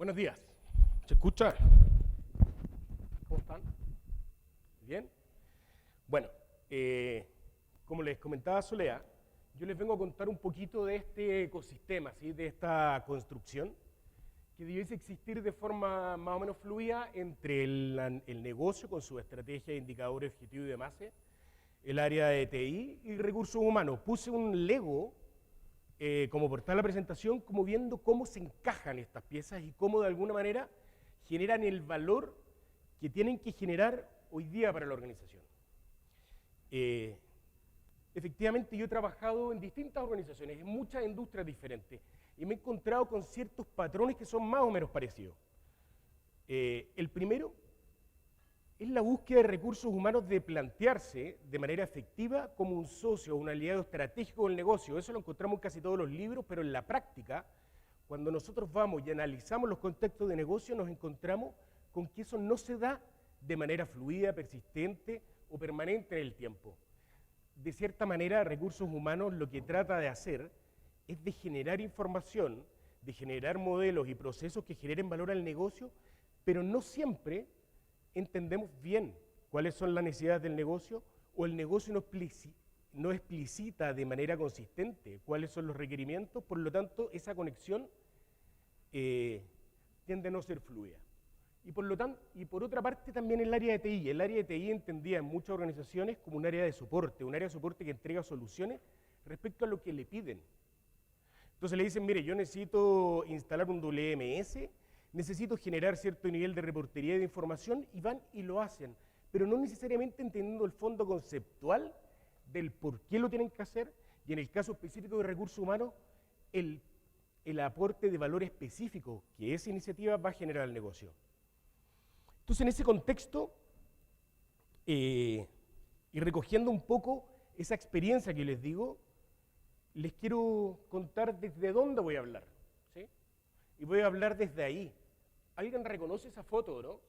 Buenos días. ¿Se escucha? ¿Cómo están? ¿Bien? Bueno, como les comentaba Solea, yo les vengo a contar un poquito de este ecosistema, ¿sí? De esta construcción, que debiese existir de forma más o menos fluida entre el negocio con su estrategia, indicadores, objetivos y demás, el área de TI y recursos humanos. Puse un Lego como portada de la presentación, como viendo cómo se encajan estas piezas y cómo de alguna manera generan el valor que tienen que generar hoy día para la organización. Efectivamente, yo he trabajado en distintas organizaciones, en muchas industrias diferentes, y me he encontrado con ciertos patrones que son más o menos parecidos. El primero es la búsqueda de recursos humanos de plantearse de manera efectiva como un socio, un aliado estratégico del negocio. Eso lo encontramos en casi todos los libros, pero en la práctica, cuando nosotros vamos y analizamos los contextos de negocio, nos encontramos con que eso no se da de manera fluida, persistente o permanente en el tiempo. De cierta manera, recursos humanos lo que trata de hacer es de generar información, de generar modelos y procesos que generen valor al negocio, pero no siempre entendemos bien cuáles son las necesidades del negocio, o el negocio no explicita de manera consistente cuáles son los requerimientos, por lo tanto esa conexión tiende a no ser fluida. Y por otra parte también el área de TI. El área de TI entendía en muchas organizaciones como un área de soporte, un área de soporte que entrega soluciones respecto a lo que le piden. Entonces le dicen, mire, yo necesito instalar un WMS, necesito generar cierto nivel de reportería y de información, y van y lo hacen, pero no necesariamente entendiendo el fondo conceptual del por qué lo tienen que hacer, y en el caso específico de recursos humanos, el aporte de valor específico que esa iniciativa va a generar al negocio. Entonces, en ese contexto, y recogiendo un poco esa experiencia que les digo, les quiero contar desde dónde voy a hablar, ¿sí? Y voy a hablar desde ahí. ¿Alguien reconoce esa foto, no?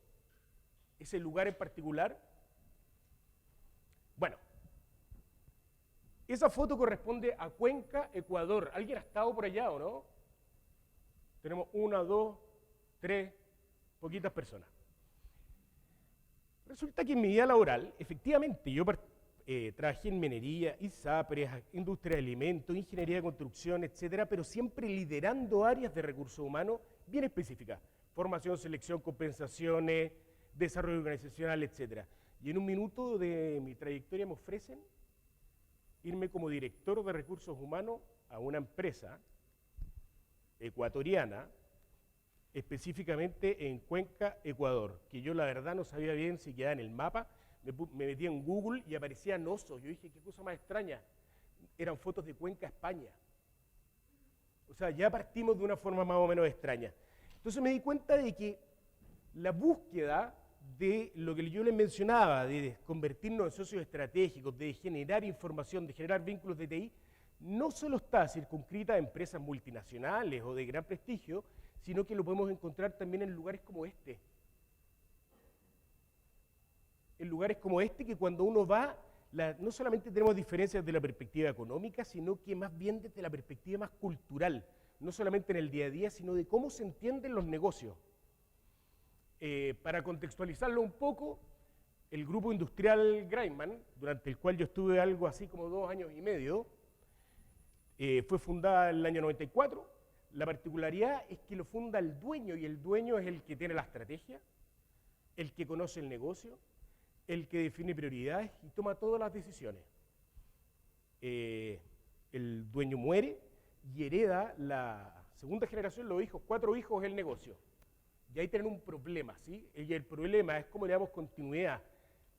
¿Ese lugar en particular? Bueno, esa foto corresponde a Cuenca, Ecuador. ¿Alguien ha estado por allá o no? Tenemos 1, 2, 3, poquitas personas. Resulta que en mi vida laboral, efectivamente, yo trabajé en minería, ISAPRES, industria de alimentos, ingeniería de construcción, etcétera, pero siempre liderando áreas de recursos humanos bien específicas. Formación, selección, compensaciones, desarrollo organizacional, etcétera. Y en un minuto de mi trayectoria me ofrecen irme como director de recursos humanos a una empresa ecuatoriana, específicamente en Cuenca, Ecuador, que yo la verdad no sabía bien si quedaba en el mapa. Me metí en Google y aparecían osos. Yo dije, qué cosa más extraña. Eran fotos de Cuenca, España. O sea, ya partimos de una forma más o menos extraña. Entonces me di cuenta de que la búsqueda de lo que yo les mencionaba, de convertirnos en socios estratégicos, de generar información, de generar vínculos de TI, no solo está circunscrita a empresas multinacionales o de gran prestigio, sino que lo podemos encontrar también en lugares como este. En lugares como este, que cuando uno va, no solamente tenemos diferencias desde la perspectiva económica, sino que más bien desde la perspectiva más cultural, no solamente en el día a día, sino de cómo se entienden los negocios. Para contextualizarlo un poco, el grupo industrial Graiman, durante el cual yo estuve algo así como 2 años y medio, fue fundada en el año 94. La particularidad es que lo funda el dueño, y el dueño es el que tiene la estrategia, el que conoce el negocio, el que define prioridades y toma todas las decisiones. El dueño muere y hereda la segunda generación, los hijos, 4 hijos, el negocio. Y ahí tienen un problema, ¿sí? Y el problema es cómo le damos continuidad,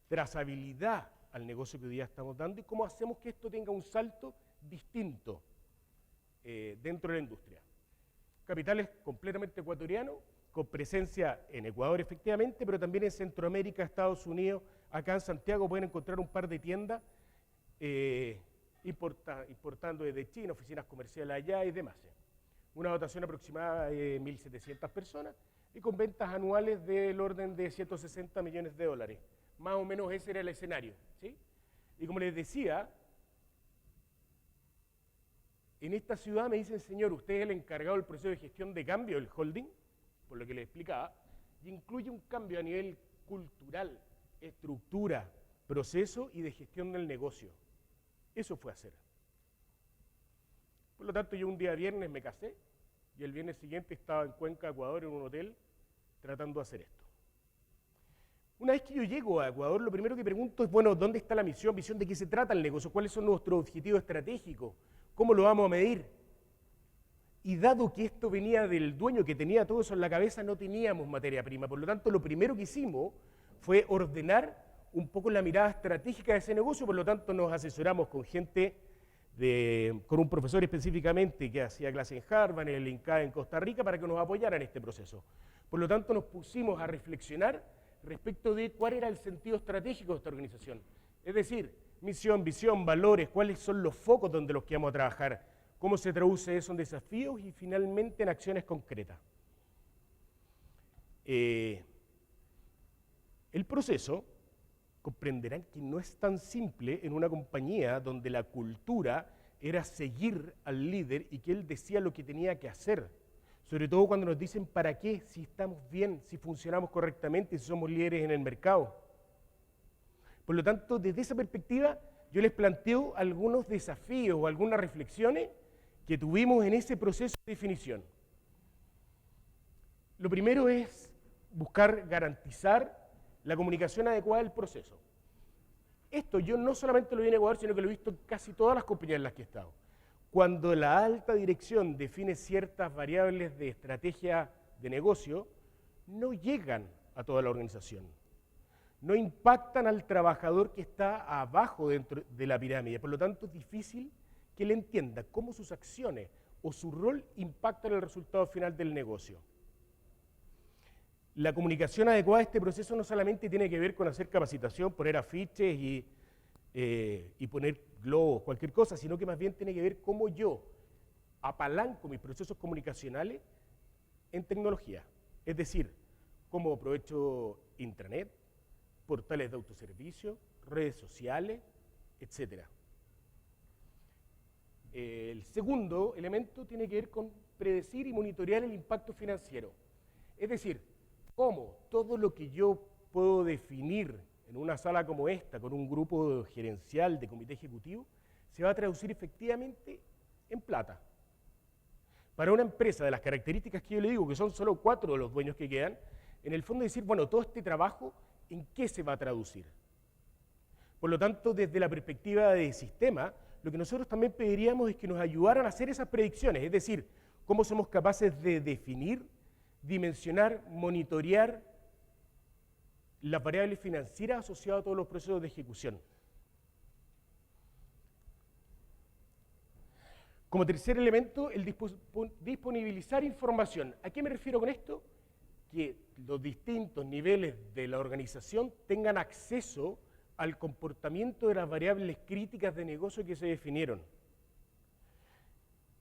trazabilidad al negocio que hoy día estamos dando y cómo hacemos que esto tenga un salto distinto dentro de la industria. Capital es completamente ecuatoriano, con presencia en Ecuador efectivamente, pero también en Centroamérica, Estados Unidos. Acá en Santiago pueden encontrar un par de tiendas importando desde China, oficinas comerciales allá y demás. Una dotación aproximada de 1.700 personas y con ventas anuales del orden de 160 millones de dólares. Más o menos ese era el escenario, ¿sí? Y como les decía, en esta ciudad me dicen, señor, ¿usted es el encargado del proceso de gestión de cambio del holding? por lo que les explicaba, y incluye un cambio a nivel cultural, estructura, proceso y de gestión del negocio. Eso fue hacer. Por lo tanto, yo un día viernes me casé y el viernes siguiente estaba en Cuenca, Ecuador, en un hotel, tratando de hacer esto. Una vez que yo llego a Ecuador, lo primero que pregunto es, bueno, ¿dónde está la misión? ¿Misión de qué se trata el negocio? ¿Cuáles son nuestros objetivos estratégicos? ¿Cómo lo vamos a medir? Y dado que esto venía del dueño que tenía todo eso en la cabeza, no teníamos materia prima. Por lo tanto, lo primero que hicimos fue ordenar un poco la mirada estratégica de ese negocio. Por lo tanto, nos asesoramos con gente, con un profesor específicamente que hacía clase en Harvard, en el INCAE en Costa Rica, para que nos apoyara en este proceso. Por lo tanto, nos pusimos a reflexionar respecto de cuál era el sentido estratégico de esta organización. Es decir, misión, visión, valores, cuáles son los focos donde los que vamos a trabajar, cómo se traduce eso en desafíos y finalmente en acciones concretas. El proceso, comprenderán que no es tan simple en una compañía donde la cultura era seguir al líder y que él decía lo que tenía que hacer. Sobre todo cuando nos dicen para qué, si estamos bien, si funcionamos correctamente, si somos líderes en el mercado. Por lo tanto, desde esa perspectiva, yo les planteo algunos desafíos o algunas reflexiones que tuvimos en ese proceso de definición. Lo primero es buscar garantizar la comunicación adecuada del proceso. Esto yo no solamente lo vi en Ecuador, sino que lo he visto en casi todas las compañías en las que he estado. Cuando la alta dirección define ciertas variables de estrategia de negocio, no llegan a toda la organización. No impactan al trabajador que está abajo dentro de la pirámide. Por lo tanto, es difícil que él entienda cómo sus acciones o su rol impactan el resultado final del negocio. La comunicación adecuada de este proceso no solamente tiene que ver con hacer capacitación, poner afiches y poner globos, cualquier cosa, sino que más bien tiene que ver cómo yo apalanco mis procesos comunicacionales en tecnología. Es decir, cómo aprovecho intranet, portales de autoservicio, redes sociales, etc. El segundo elemento tiene que ver con predecir y monitorear el impacto financiero. Es decir, cómo todo lo que yo puedo definir en una sala como esta, con un grupo gerencial de comité ejecutivo, se va a traducir efectivamente en plata. Para una empresa de las características que yo le digo, que son solo 4 de los dueños que quedan, en el fondo decir, bueno, todo este trabajo, ¿en qué se va a traducir? Por lo tanto, desde la perspectiva de sistema, lo que nosotros también pediríamos es que nos ayudaran a hacer esas predicciones, es decir, cómo somos capaces de definir, dimensionar, monitorear las variables financieras asociadas a todos los procesos de ejecución. Como tercer elemento, el disponibilizar información. ¿A qué me refiero con esto? Que los distintos niveles de la organización tengan acceso al comportamiento de las variables críticas de negocio que se definieron.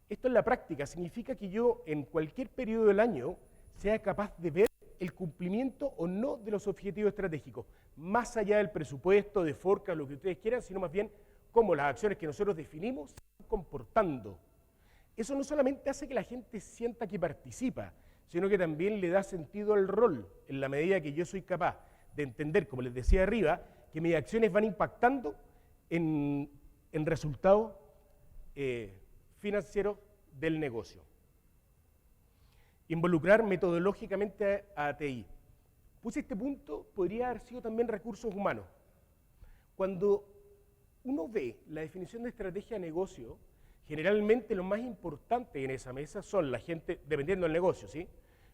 Esto en la práctica significa que yo en cualquier periodo del año sea capaz de ver el cumplimiento o no de los objetivos estratégicos, más allá del presupuesto, de forecast, lo que ustedes quieran, sino más bien cómo las acciones que nosotros definimos se están comportando. Eso no solamente hace que la gente sienta que participa, sino que también le da sentido al rol, en la medida que yo soy capaz de entender, como les decía arriba, que mis acciones van impactando en resultados financieros del negocio. Involucrar metodológicamente a TI. Puse este punto, podría haber sido también recursos humanos. Cuando uno ve la definición de estrategia de negocio, generalmente lo más importante en esa mesa son la gente, dependiendo del negocio, ¿sí?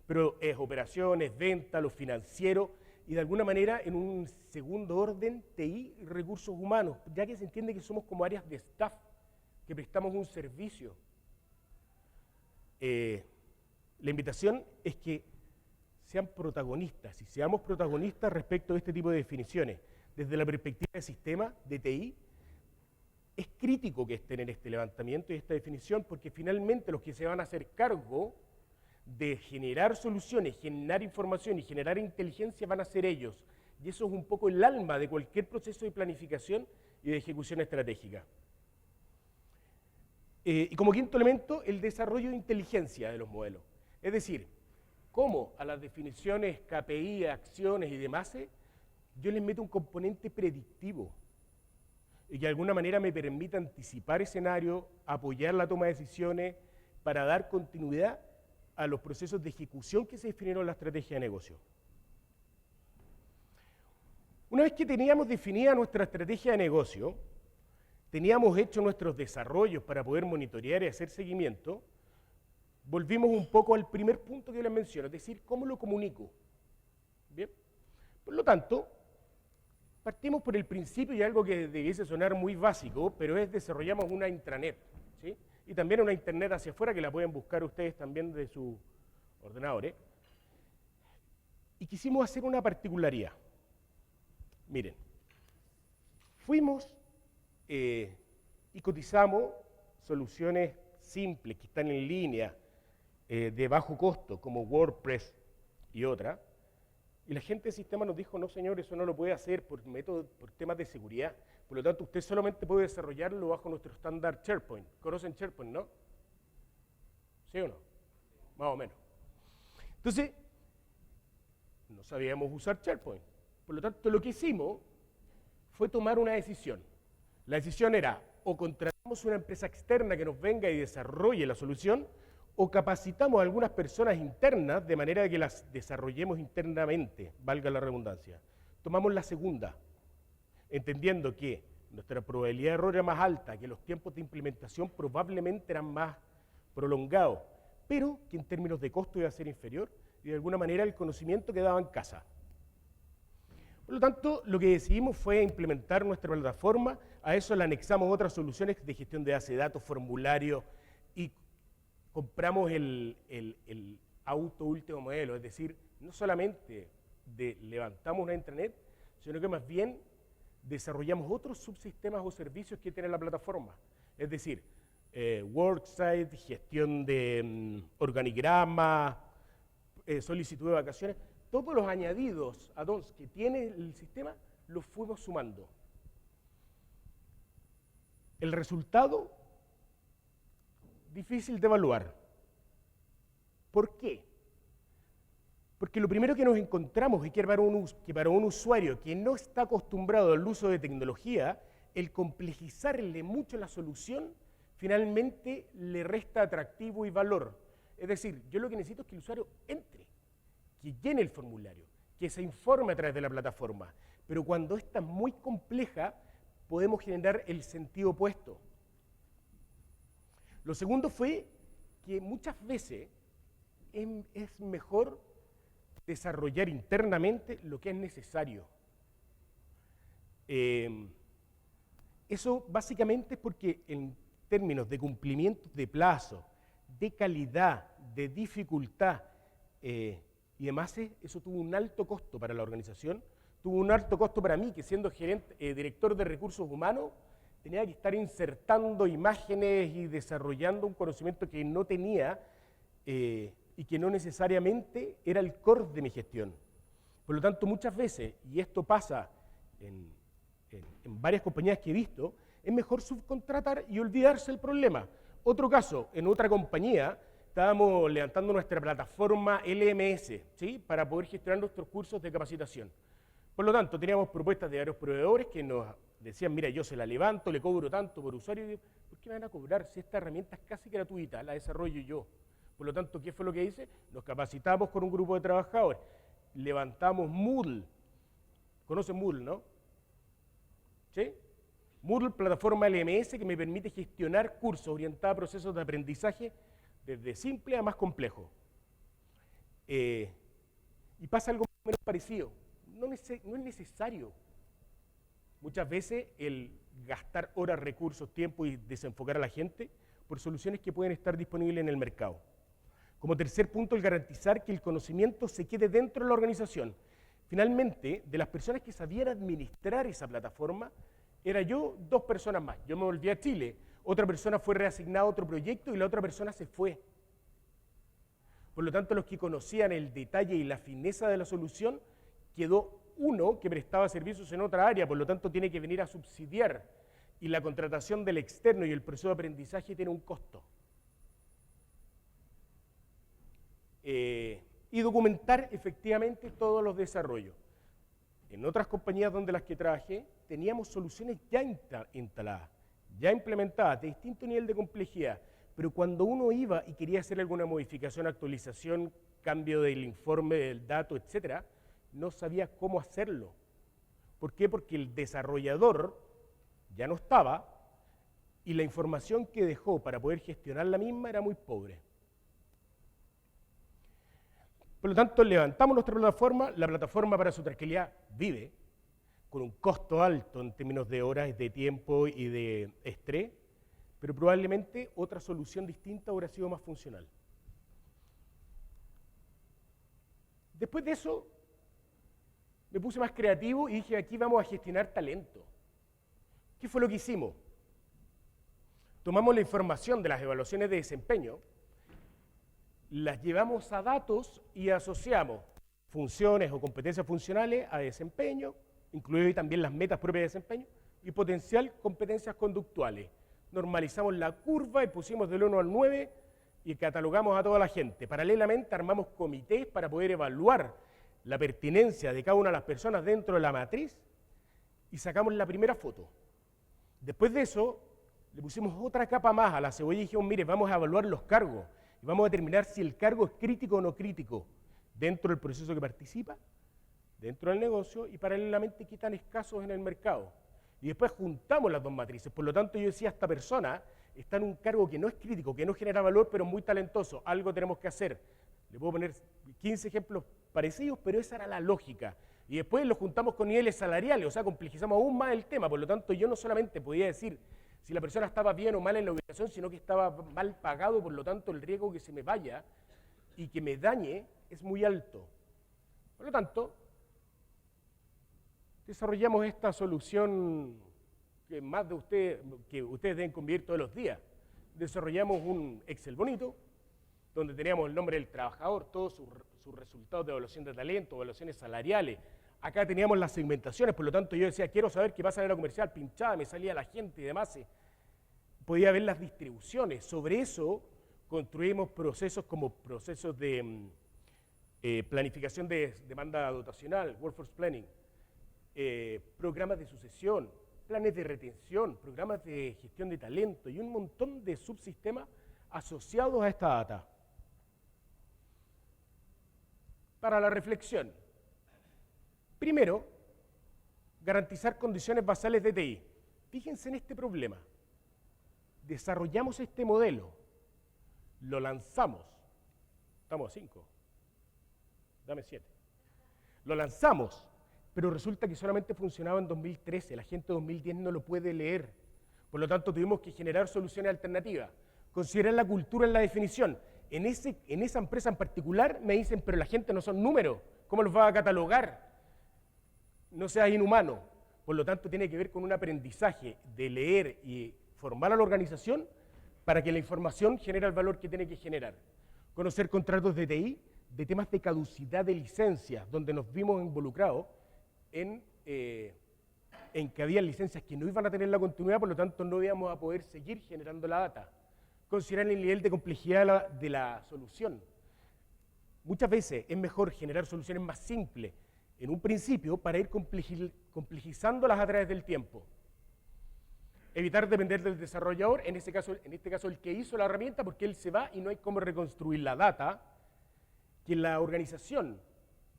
Pero es operaciones, ventas, lo financiero, y de alguna manera en un segundo orden, TI y recursos humanos, ya que se entiende que somos como áreas de staff, que prestamos un servicio. La invitación es que sean protagonistas, y seamos protagonistas respecto a este tipo de definiciones. Desde la perspectiva de sistema, de TI, es crítico que estén en este levantamiento y esta definición, porque finalmente los que se van a hacer cargo de generar soluciones, generar información y generar inteligencia van a ser ellos. Y eso es un poco el alma de cualquier proceso de planificación y de ejecución estratégica. Y como quinto elemento, el desarrollo de inteligencia de los modelos. Es decir, cómo a las definiciones KPI, acciones y demás, yo les meto un componente predictivo y que de alguna manera me permita anticipar escenarios, apoyar la toma de decisiones para dar continuidad a los procesos de ejecución que se definieron en la estrategia de negocio. Una vez que teníamos definida nuestra estrategia de negocio, teníamos hecho nuestros desarrollos para poder monitorear y hacer seguimiento, volvimos un poco al primer punto que les menciono, es decir, ¿cómo lo comunico? Bien, por lo tanto, partimos por el principio y algo que debiese sonar muy básico, pero es desarrollamos una intranet, ¿sí? Y también una internet hacia afuera que la pueden buscar ustedes también de sus ordenadores. Y quisimos hacer una particularidad. Miren, fuimos y cotizamos soluciones simples que están en línea, de bajo costo, como WordPress y otras, y la gente del sistema nos dijo, no señor, eso no lo puede hacer por temas de seguridad, por lo tanto usted solamente puede desarrollarlo bajo nuestro estándar SharePoint. ¿Conocen SharePoint, no? ¿Sí o no? Más o menos. Entonces, no sabíamos usar SharePoint, por lo tanto lo que hicimos fue tomar una decisión. La decisión era, o contratamos una empresa externa que nos venga y desarrolle la solución, o capacitamos a algunas personas internas de manera que las desarrollemos internamente, valga la redundancia. Tomamos la segunda, entendiendo que nuestra probabilidad de error era más alta, que los tiempos de implementación probablemente eran más prolongados, pero que en términos de costo iba a ser inferior y de alguna manera el conocimiento quedaba en casa. Por lo tanto, lo que decidimos fue implementar nuestra plataforma, a eso le anexamos otras soluciones de gestión de base de datos, formulario, y compramos el auto último modelo, es decir, no solamente levantamos una intranet, sino que más bien desarrollamos otros subsistemas o servicios que tiene la plataforma, es decir, worksite, gestión de organigrama, solicitud de vacaciones, todos los añadidos add-ons que tiene el sistema los fuimos sumando. El resultado, difícil de evaluar. ¿Por qué? Porque lo primero que nos encontramos es que para un usuario que no está acostumbrado al uso de tecnología, el complejizarle mucho la solución finalmente le resta atractivo y valor. Es decir, yo lo que necesito es que el usuario entre, que llene el formulario, que se informe a través de la plataforma. Pero cuando esta es muy compleja, podemos generar el sentido opuesto. Lo segundo fue que muchas veces es mejor desarrollar internamente lo que es necesario. Eso básicamente es porque en términos de cumplimiento de plazo, de calidad, de dificultad y demás, eso tuvo un alto costo para la organización, tuvo un alto costo para mí, que siendo director de recursos humanos, tenía que estar insertando imágenes y desarrollando un conocimiento que no tenía y que no necesariamente era el core de mi gestión. Por lo tanto, muchas veces, y esto pasa en varias compañías que he visto, es mejor subcontratar y olvidarse del problema. Otro caso, en otra compañía, estábamos levantando nuestra plataforma LMS, ¿sí?, para poder gestionar nuestros cursos de capacitación. Por lo tanto, teníamos propuestas de varios proveedores que nos decían, mira, yo se la levanto, le cobro tanto por usuario, y ¿por qué me van a cobrar si esta herramienta es casi gratuita, la desarrollo yo? Por lo tanto, ¿qué fue lo que hice? Nos capacitamos con un grupo de trabajadores, levantamos Moodle, ¿conocen Moodle, no? ¿Sí? Moodle, plataforma LMS que me permite gestionar cursos orientados a procesos de aprendizaje desde simple a más complejo. Y pasa algo menos parecido. No es necesario muchas veces el gastar horas, recursos, tiempo y desenfocar a la gente por soluciones que pueden estar disponibles en el mercado. Como tercer punto, el garantizar que el conocimiento se quede dentro de la organización. Finalmente, de las personas que sabían administrar esa plataforma, era yo, 2 personas más. Yo me volví a Chile, otra persona fue reasignada a otro proyecto y la otra persona se fue. Por lo tanto, los que conocían el detalle y la fineza de la solución, quedó uno que prestaba servicios en otra área, por lo tanto tiene que venir a subsidiar. Y la contratación del externo y el proceso de aprendizaje tiene un costo. y documentar efectivamente todos los desarrollos. En otras compañías donde las que trabajé, teníamos soluciones ya instaladas, ya implementadas, de distinto nivel de complejidad, pero cuando uno iba y quería hacer alguna modificación, actualización, cambio del informe, del dato, etc., no sabía cómo hacerlo. ¿Por qué? Porque el desarrollador ya no estaba y la información que dejó para poder gestionar la misma era muy pobre. Por lo tanto, levantamos nuestra plataforma, la plataforma para su tranquilidad vive, con un costo alto en términos de horas, de tiempo y de estrés, pero probablemente otra solución distinta hubiera sido más funcional. Después de eso, me puse más creativo y dije, aquí vamos a gestionar talento. ¿Qué fue lo que hicimos? Tomamos la información de las evaluaciones de desempeño, las llevamos a datos y asociamos funciones o competencias funcionales a desempeño, incluido también las metas propias de desempeño, y potencial competencias conductuales. Normalizamos la curva y pusimos del 1 al 9 y catalogamos a toda la gente. Paralelamente armamos comités para poder evaluar la pertinencia de cada una de las personas dentro de la matriz y sacamos la primera foto. Después de eso, le pusimos otra capa más a la cebolla y dijimos, mire, vamos a evaluar los cargos y vamos a determinar si el cargo es crítico o no crítico dentro del proceso que participa, dentro del negocio y paralelamente qué tan escasos en el mercado. Y después juntamos las dos matrices. Por lo tanto, yo decía, esta persona está en un cargo que no es crítico, que no genera valor, pero muy talentoso. Algo tenemos que hacer. Le puedo poner 15 ejemplos parecidos, pero esa era la lógica. Y después lo juntamos con niveles salariales, o sea, complejizamos aún más el tema. Por lo tanto, yo no solamente podía decir si la persona estaba bien o mal en la ubicación, sino que estaba mal pagado, por lo tanto, el riesgo que se me vaya y que me dañe es muy alto. Por lo tanto, desarrollamos esta solución que ustedes deben convivir todos los días. Desarrollamos un Excel bonito, donde teníamos el nombre del trabajador, todos sus resultados de evaluación de talento, evaluaciones salariales. Acá teníamos las segmentaciones, por lo tanto yo decía, quiero saber qué pasa en la comercial, pinchada, me salía la gente y demás. Podía ver las distribuciones. Sobre eso construimos procesos como procesos de planificación de demanda dotacional, workforce planning, programas de sucesión, planes de retención, programas de gestión de talento y un montón de subsistemas asociados a esta data. Para la reflexión. Primero, garantizar condiciones basales de TI. Fíjense en este problema. Desarrollamos este modelo, lo lanzamos, estamos a 5, dame 7. Lo lanzamos, pero resulta que solamente funcionaba en 2013, la gente de 2010 no lo puede leer. Por lo tanto, tuvimos que generar soluciones alternativas. Considerar la cultura en la definición. En esa empresa en particular me dicen, pero la gente no son números, ¿cómo los va a catalogar? No seas inhumano. Por lo tanto, tiene que ver con un aprendizaje de leer y formar a la organización para que la información genere el valor que tiene que generar. Conocer contratos de TI, de temas de caducidad de licencias, donde nos vimos involucrados en que había licencias que no iban a tener la continuidad, por lo tanto no íbamos a poder seguir generando la data. Considerar el nivel de complejidad de la solución. Muchas veces es mejor generar soluciones más simples en un principio para ir complejizándolas a través del tiempo. Evitar depender del desarrollador, en este caso el que hizo la herramienta, porque él se va y no hay cómo reconstruir la data. Que la organización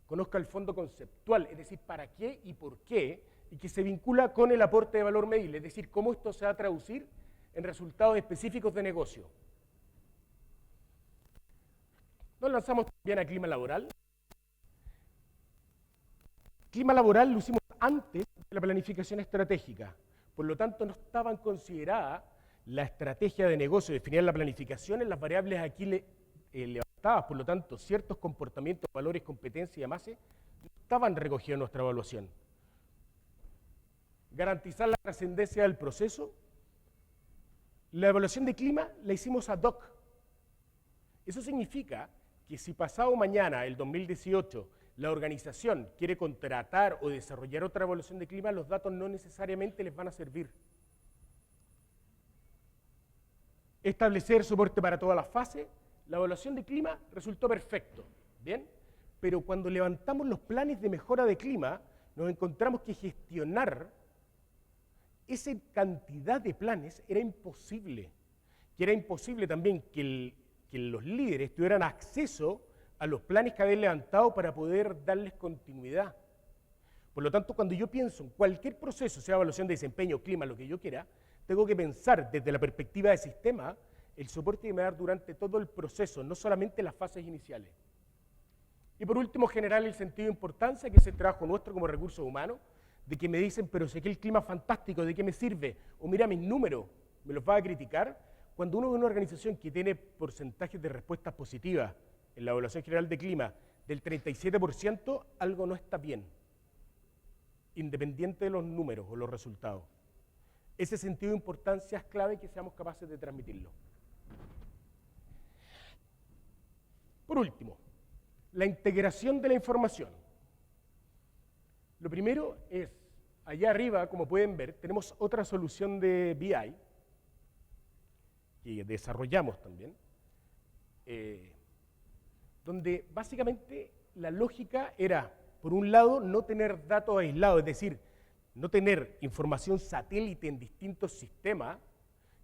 conozca el fondo conceptual, es decir, para qué y por qué, y que se vincula con el aporte de valor medible, es decir, cómo esto se va a traducir en resultados específicos de negocio. Nos lanzamos también a clima laboral. Clima laboral lo hicimos antes de la planificación estratégica, por lo tanto no estaban consideradas la estrategia de negocio, definir la planificación en las variables aquí levantadas, por lo tanto ciertos comportamientos, valores, competencias y demás no estaban recogidos en nuestra evaluación. Garantizar la trascendencia del proceso. La evaluación de clima la hicimos ad hoc. Eso significa que si pasado mañana, el 2018, la organización quiere contratar o desarrollar otra evaluación de clima, los datos no necesariamente les van a servir. Establecer soporte para todas las fases. La evaluación de clima resultó perfecto. ¿Bien? pero cuando levantamos los planes de mejora de clima, nos encontramos que gestionar esa cantidad de planes era imposible, que era imposible también que los líderes tuvieran acceso a los planes que habían levantado para poder darles continuidad. Por lo tanto, cuando yo pienso en cualquier proceso, sea evaluación de desempeño, clima, lo que yo quiera, tengo que pensar desde la perspectiva de sistema el soporte que me va a dar durante todo el proceso, no solamente las fases iniciales. Y por último, generar el sentido de importancia, que es el trabajo nuestro como recursos humanos, de que me dicen, pero sé que el clima es fantástico, ¿de qué me sirve? O mira mis números, ¿me los va a criticar? Cuando uno ve una organización que tiene porcentajes de respuestas positivas en la evaluación general de clima del 37%, algo no está bien, independiente de los números o los resultados. Ese sentido de importancia es clave que seamos capaces de transmitirlo. Por último, la integración de la información. Lo primero es, allá arriba, como pueden ver, tenemos otra solución de BI, que desarrollamos también, donde básicamente la lógica era, por un lado, no tener datos aislados, es decir, no tener información satélite en distintos sistemas,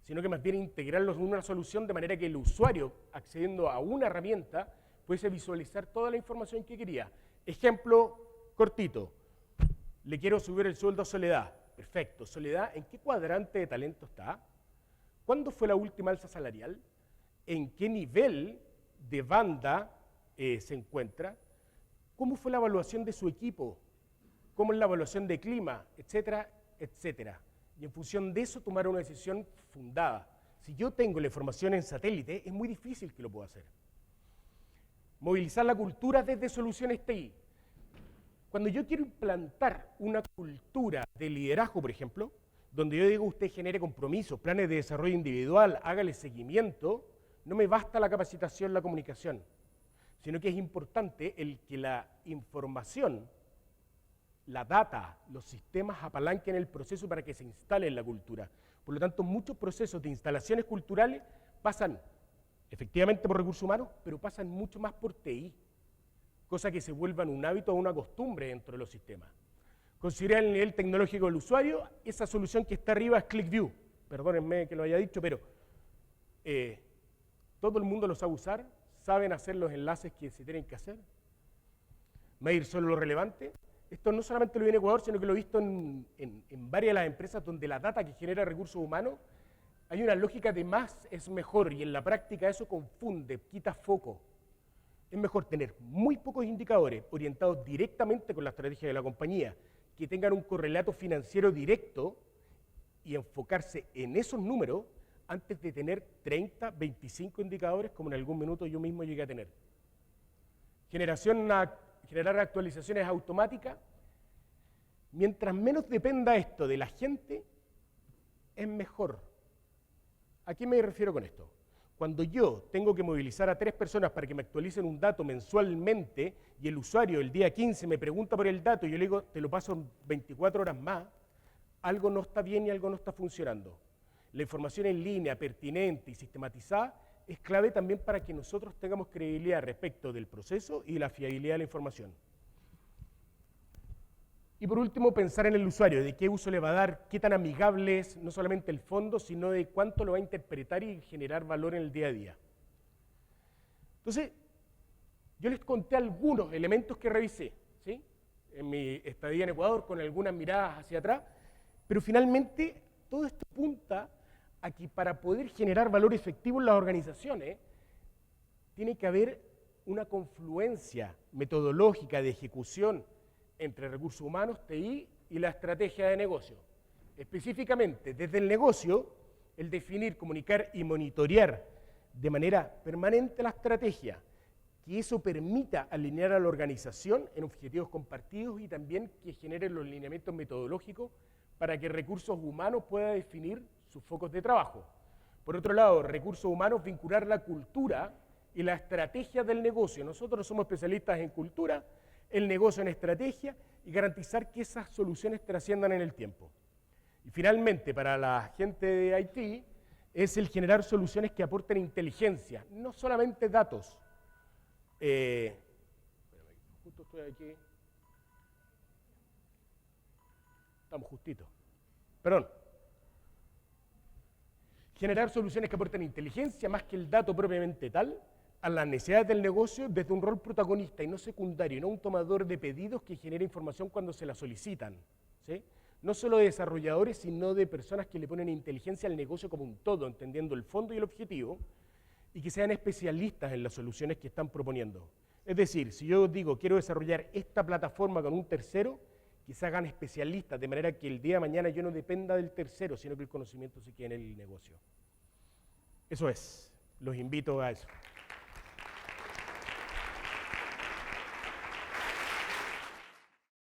sino que más bien integrarlos en una solución de manera que el usuario, accediendo a una herramienta, pudiese visualizar toda la información que quería. Ejemplo cortito, le quiero subir el sueldo a Soledad. Perfecto, Soledad, ¿en qué cuadrante de talento está? ¿Cuándo fue la última alza salarial? ¿En qué nivel de banda se encuentra? ¿Cómo fue la evaluación de su equipo? ¿Cómo es la evaluación de clima? Etcétera, etcétera. Y en función de eso tomar una decisión fundada. Si yo tengo la información en satélite, es muy difícil que lo pueda hacer. Movilizar la cultura desde soluciones TI. Cuando yo quiero implantar una cultura de liderazgo, por ejemplo, donde yo digo usted genere compromisos, planes de desarrollo individual, hágale seguimiento, no me basta la capacitación, la comunicación, sino que es importante el que la información, la data, los sistemas apalanquen el proceso para que se instale en la cultura. Por lo tanto, muchos procesos de instalaciones culturales pasan efectivamente por recursos humanos, pero pasan mucho más por TI, cosa que se vuelvan un hábito o una costumbre dentro de los sistemas. Considerar el nivel tecnológico del usuario, esa solución que está arriba es ClickView, perdónenme que lo haya dicho, pero todo el mundo lo sabe usar, saben hacer los enlaces que se tienen que hacer, medir solo lo relevante. Esto no solamente lo vi en Ecuador, sino que lo he visto en varias de las empresas donde la data que genera recursos humanos, hay una lógica de más es mejor, y en la práctica eso confunde, quita foco. Es mejor tener muy pocos indicadores orientados directamente con la estrategia de la compañía, que tengan un correlato financiero directo y enfocarse en esos números antes de tener 30, 25 indicadores, como en algún minuto yo mismo llegué a tener. Generar actualizaciones automáticas. Mientras menos dependa esto de la gente, es mejor. ¿A qué me refiero con esto? Cuando yo tengo que movilizar a 3 personas para que me actualicen un dato mensualmente y el usuario el día 15 me pregunta por el dato y yo le digo, te lo paso en 24 horas más, algo no está bien y algo no está funcionando. La información en línea, pertinente y sistematizada es clave también para que nosotros tengamos credibilidad respecto del proceso y la fiabilidad de la información. Y por último, pensar en el usuario, de qué uso le va a dar, qué tan amigable es no solamente el fondo, sino de cuánto lo va a interpretar y generar valor en el día a día. Entonces, yo les conté algunos elementos que revisé, ¿sí?, en mi estadía en Ecuador, con algunas miradas hacia atrás, pero finalmente todo esto apunta a que para poder generar valor efectivo en las organizaciones, tiene que haber una confluencia metodológica de ejecución entre recursos humanos, TI y la estrategia de negocio. Específicamente, desde el negocio, el definir, comunicar y monitorear de manera permanente la estrategia, que eso permita alinear a la organización en objetivos compartidos y también que genere los lineamientos metodológicos para que recursos humanos pueda definir sus focos de trabajo. Por otro lado, recursos humanos, vincular la cultura y la estrategia del negocio. Nosotros somos especialistas en cultura, el negocio en estrategia y garantizar que esas soluciones trasciendan en el tiempo. Y finalmente, para la gente de IT, es el generar soluciones que aporten inteligencia, no solamente datos. justo estoy aquí. Estamos justitos. Perdón. Generar soluciones que aporten inteligencia más que el dato propiamente tal a las necesidades del negocio desde un rol protagonista y no secundario, y no un tomador de pedidos que genera información cuando se la solicitan. ¿Sí? No solo de desarrolladores, sino de personas que le ponen inteligencia al negocio como un todo, entendiendo el fondo y el objetivo, y que sean especialistas en las soluciones que están proponiendo. Es decir, si yo digo quiero desarrollar esta plataforma con un tercero, que se hagan especialistas, de manera que el día de mañana yo no dependa del tercero, sino que el conocimiento se quede en el negocio. Eso es. Los invito a eso.